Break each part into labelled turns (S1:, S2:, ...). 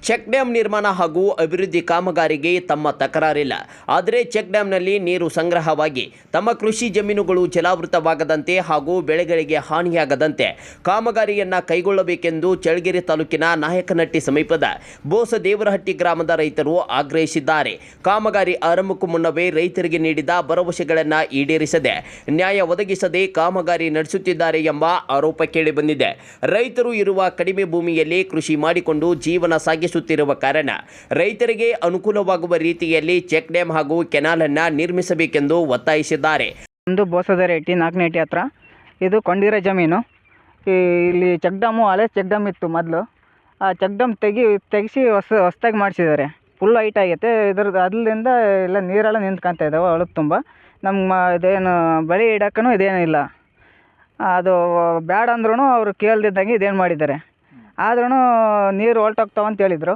S1: Check dam ನಿರ್ಮಾಣ ಹಾಗೂ ಅಭಿವೃದ್ಧಿ ಕಾಮಗಾರಿಗೆ ತಮ್ಮ ತಕರಾರಿಲ್ಲ. ಆದರೆ ಚೆಕ್ ಡ್ಯಾಂನಲ್ಲಿ ನೀರು ಸಂಗ್ರಹವಾಗಿ ತಮ್ಮ ಕೃಷಿ ಜಮೀನುಗಳು ಜಲಾವೃತವಾಗದಂತೆ ಹಾಗೂ ಬೆಳೆಗಳಿಗೆ ಹಾನಿಯಾಗದಂತೆ ಕಾಮಗಾರಿಯನ್ನು ಕೈಗೊಳ್ಳಬೇಕೆಂದು ಚಳ್ಳಕೆರೆ ತಾಲೂಕಿನ ನಾಯಕನಹಟ್ಟಿ ಸಮೀಪದ ಬೋಸದೇವರಹಟ್ಟಿ ಗ್ರಾಮದ ರೈತರು ಆಗ್ರಹಿಸಿದ್ದಾರೆ. ಕಾಮಗಾರಿ ಆರಂಭಕ್ಕೂ ಮುನ್ನವೇ ರೈತರಿಗೆ ನೀಡಿದ ಭರವಸೆಗಳನ್ನು ಈಡೇರಿಸದೆ ನ್ಯಾಯ ಒದಗಿಸದೆ ಕಾಮಗಾರಿ ನಡೆಸುತ್ತಿದ್ದಾರೆ ಎಂಬ ಆರೋಪ ಕೇಳಿಬಂದಿದೆ. ರೈತರು ಇರುವ ಕಡಿಮೆ ಭೂಮಿಯಲ್ಲಿ ಕೃಷಿ ಮಾಡಿಕೊಂಡು ಜೀವನ ಸಾಗಿಸುತ್ತಿರುವ ಕಾರಣ ರೈತರಿಗೆ ಅನುಕೂಲವಾಗುವ ರೀತಿಯಲ್ಲಿ ಚೆಕ್ ಡ್ಯಾಂ ಹಾಗೂ ಕೆನಾಲ್ ಅನ್ನು ನಿರ್ಮಿಸಬೇಕೆಂದು ಒತ್ತಾಯಿಸಿದ್ದಾರೆ.
S2: ಒಂದು ಬೋಸದೇವರಹಟ್ಟಿ ನಾಲ್ಕನೇಟಿ ಹತ್ರ ಇದು ಕೊಂಡಿರೋ ಜಮೀನು. ಇಲ್ಲಿ ಚೆಕ್ ಡ್ಯಾಮು ಹಳೆ ಚೆಕ್ ಡ್ಯಾಮ್ ಇತ್ತು ಮೊದಲು. ಆ ಚೆಕ್ ಡ್ಯಾಮ್ ತೆಗಿಸಿ ಹೊಸದಾಗಿ ಮಾಡಿಸಿದ್ದಾರೆ. ಫುಲ್ ಹೈಟ್ ಆಗೈತೆ. ಅದರಿಂದ ಎಲ್ಲ ನೀರೆಲ್ಲ ನಿಂತ್ಕೊತಾ ಇದ್ದಾವೆ ಹೊಲದ ತುಂಬ. ನಮ್ಮ ಇದೇನು ಬಳಿ ಇಡೋಕ್ಕೂ ಇದೇನಿಲ್ಲ. ಅದು ಬೇಡ ಅಂದ್ರೂ ಅವರು ಕೇಳ್ದಿದ್ದಂಗೆ ಇದೇನು ಮಾಡಿದ್ದಾರೆ. ಆದ್ರೂ ನೀರು ಹೊರ್ಟೋಗ್ತಾವೆ ಅಂತ ಹೇಳಿದರು.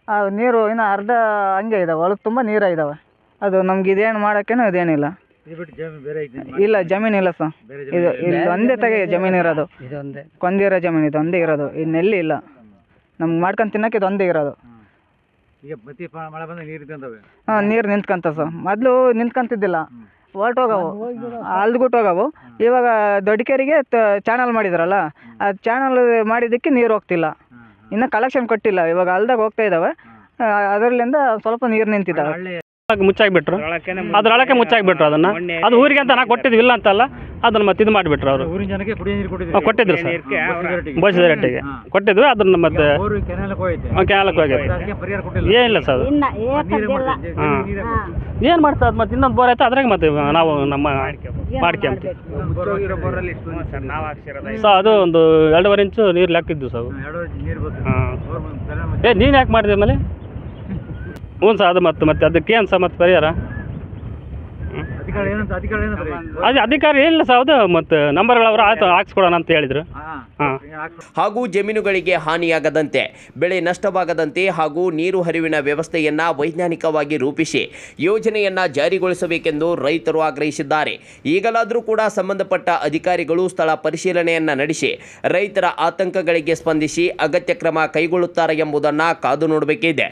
S2: ಆ ನೀರು ಇನ್ನೂ ಅರ್ಧ ಹಂಗೆ ಇದ್ದಾವೆ, ಹೊಲದ ತುಂಬ ನೀರು ಇದ್ದಾವೆ. ಅದು ನಮ್ಗೆ ಇದೇನು ಮಾಡೋಕ್ಕೇನು ಇದೇನಿಲ್ಲ. ಇಲ್ಲ ಜಮೀನಿಲ್ಲ ಸರ್. ಇದು ಒಂದೇ ಜಮೀನು ಇರೋದು, ಕೊಂದಿರೋ ಜಮೀನು ಇದು ಒಂದೇ ಇರೋದು. ಇನ್ನೆಲ್ಲಿ ಇಲ್ಲ. ನಮ್ಗೆ ಮಾಡ್ಕೊಂಡು ತಿನ್ನೋಕೆ ಇದು ಒಂದೇ ಇರೋದು. ಹಾಂ, ನೀರು ನಿಂತ್ಕೊಂತ ಸರ್. ಮೊದಲು ನಿಂತ್ಕೊಂತಿದ್ದಿಲ್ಲ, ಹೊರ್ಟೋಗವು, ಅಲ್ದ್ಬಿಟ್ಟೋಗವು. ಇವಾಗ ದೊಡ್ಡಕೆರೆಗೆ ಚಾನಲ್ ಮಾಡಿದ್ರಲ್ಲ, ಆ ಚಾನಲ್ ಮಾಡಿದ್ದಕ್ಕೆ ನೀರು ಹೋಗ್ತಿಲ್ಲ. ಇನ್ನು ಕಲೆಕ್ಷನ್ ಕೊಟ್ಟಿಲ್ಲ. ಇವಾಗ ಅಲ್ದಾಗ ಹೋಗ್ತಾ ಇದ್ದಾವೆ. ಅದರಲ್ಲಿಂದ ಸ್ವಲ್ಪ ನೀರು ನಿಂತಿದ್ದಾವೆ.
S3: ಮುಚ್ಚಾಕ್ಬಿಟ್ರು, ಅದ್ರೊಳಕ್ಕೆ ಮುಚ್ಚಾಕ್ಬಿಟ್ರು. ಅದನ್ನು ಅದು ಊರಿಗೆ ಅಂತ ನಾವು ಕೊಟ್ಟಿದ್ವಿ, ಇಲ್ಲ ಅಂತಲ್ಲ. ಅದನ್ನು ಮತ್ತೆ ಇದು ಮಾಡಿಬಿಟ್ರು ಅವರು. ಕೊಟ್ಟಿದ್ರು ಸರ್, ಬೋಸದೇವರಹಟ್ಟಿಗೆ ಕೊಟ್ಟಿದ್ವಿ. ಅದನ್ನು ಮತ್ತೆ ಕೆನಾಲಕ್ಕೆ ಹೋಗೈತೆ. ಏನಿಲ್ಲ ಸರ್. ಹಾಂ, ಏನು ಮಾಡ್ತಾ ಅದು ಮತ್ತೆ ಇನ್ನೊಂದು ಬೋರ್ ಆಯ್ತು, ಅದ್ರಾಗ ಮತ್ತೆ ನಾವು ನಮ್ಮ ಮಾಡ್ಕೊಂತೀವಿ ಸರ್. ಅದು ಒಂದು 2.5 ಇಂಚು ನೀರು ಲೆಕ್ಕಿದ್ದು ಸರ್. ಹಾಂ, ನೀನು ಯಾಕೆ ಮಾಡಿದೆ ಆಮೇಲೆ? ಹ್ಞೂ ಸರ್. ಅದು ಮತ್ತೆ ಅದಕ್ಕೇನು ಸರ್ ಮತ್ತೆ ಪರಿಹಾರ? ಅದು ಅಧಿಕಾರಿ ಏನಿಲ್ಲ ಸರ್. ಅದು ಮತ್ತು ನಂಬರ್ಗಳವರು ಆಯ್ತು ಹಾಕ್ಸ್ಕೊಡೋಣ ಅಂತ ಹೇಳಿದರು.
S1: ಹಾಗೂ ಜಮೀನುಗಳಿಗೆ ಹಾನಿಯಾಗದಂತೆ, ಬೆಳೆ ನಷ್ಟವಾಗದಂತೆ ಹಾಗೂ ನೀರು ಹರಿವಿನ ವ್ಯವಸ್ಥೆಯನ್ನು ವೈಜ್ಞಾನಿಕವಾಗಿ ರೂಪಿಸಿ ಯೋಜನೆಯನ್ನು ಜಾರಿಗೊಳಿಸಬೇಕೆಂದು ರೈತರು ಆಗ್ರಹಿಸಿದ್ದಾರೆ. ಈಗಲಾದರೂ ಕೂಡ ಸಂಬಂಧಪಟ್ಟ ಅಧಿಕಾರಿಗಳು ಸ್ಥಳ ಪರಿಶೀಲನೆಯನ್ನು ನಡೆಸಿ ರೈತರ ಆತಂಕಗಳಿಗೆ ಸ್ಪಂದಿಸಿ ಅಗತ್ಯ ಕ್ರಮ ಕೈಗೊಳ್ಳುತ್ತಾರೆ ಎಂಬುದನ್ನು ಕಾದು ನೋಡಬೇಕಿದೆ.